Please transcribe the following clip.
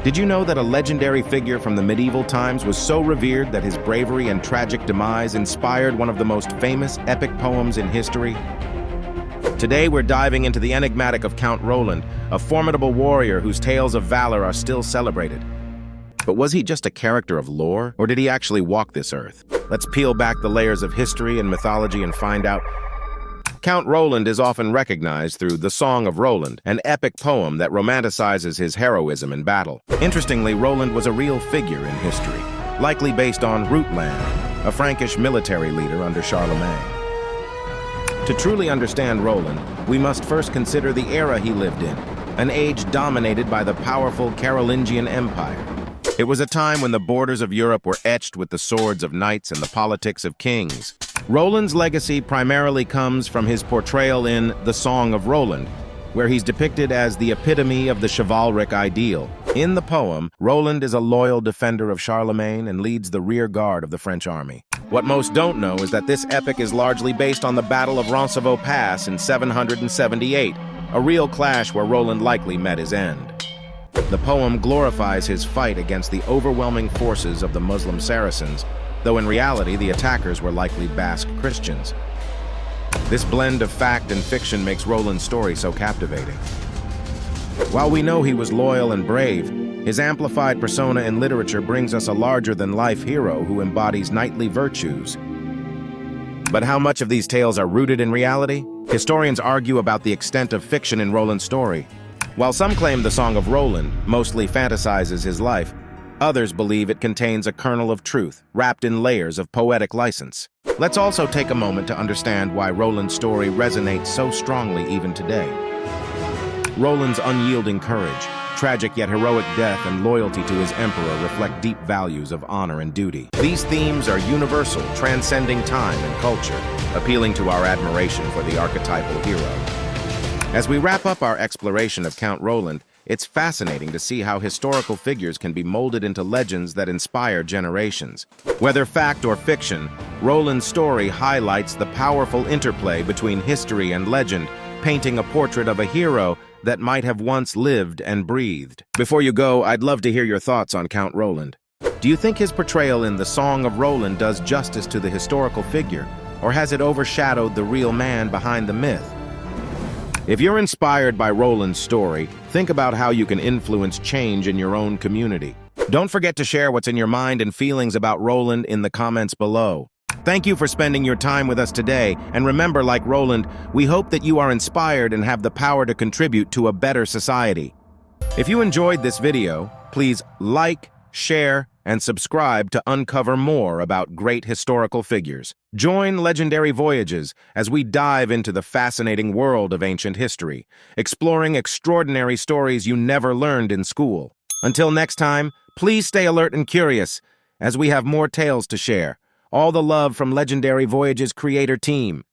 Did you know that a legendary figure from the medieval times was so revered that his bravery and tragic demise inspired one of the most famous epic poems in history? Today we're diving into the enigmatic of Count Roland, a formidable warrior whose tales of valor are still celebrated. But was he just a character of lore, or did he actually walk this earth? Let's peel back the layers of history and mythology and find out. Count Roland is often recognized through the Song of Roland, an epic poem that romanticizes his heroism in battle. Interestingly, Roland was a real figure in history, likely based on Roland, a Frankish military leader under Charlemagne. To truly understand Roland, we must first consider the era he lived in, an age dominated by the powerful Carolingian Empire. It was a time when the borders of Europe were etched with the swords of knights and the politics of kings. Roland's legacy primarily comes from his portrayal in The Song of Roland, where he's depicted as the epitome of the chivalric ideal. In the poem, Roland is a loyal defender of Charlemagne and leads the rear guard of the French army. What most don't know is that this epic is largely based on the Battle of Roncevauxpass in 778, a real clash where Roland likely met his end. The poem glorifies his fight against the overwhelming forces of the Muslim Saracens, though in reality the attackers were likely Basque Christians. This blend of fact and fiction makes Roland's story so captivating. While we know he was loyal and brave, his amplified persona in literature brings us a larger-than-life hero who embodies knightly virtues. But how much of these tales are rooted in reality? Historians argue about the extent of fiction in Roland's story. While some claim the Song of Roland mostly fantasizes his life, others believe it contains a kernel of truth, wrapped in layers of poetic license. Let's also take a moment to understand why Roland's story resonates so strongly even today. Roland's unyielding courage, tragic yet heroic death, and loyalty to his emperor reflect deep values of honor and duty. These themes are universal, transcending time and culture, appealing to our admiration for the archetypal hero. As we wrap up our exploration of Count Roland, it's fascinating to see how historical figures can be molded into legends that inspire generations. Whether fact or fiction, Roland's story highlights the powerful interplay between history and legend, painting a portrait of a hero that might have once lived and breathed. Before you go, I'd love to hear your thoughts on Count Roland. Do you think his portrayal in The Song of Roland does justice to the historical figure, or has it overshadowed the real man behind the myth? If you're inspired by Roland's story, think about how you can influence change in your own community. Don't forget to share what's in your mind and feelings about Roland in the comments below. Thank you for spending your time with us today, and remember, like Roland, we hope that you are inspired and have the power to contribute to a better society. If you enjoyed this video, please like, share, and subscribe to uncover more about great historical figures. Join Legendary Voyages as we dive into the fascinating world of ancient history, exploring extraordinary stories you never learned in school. Until next time, please stay alert and curious, as we have more tales to share. All the love from Legendary Voyages creator team.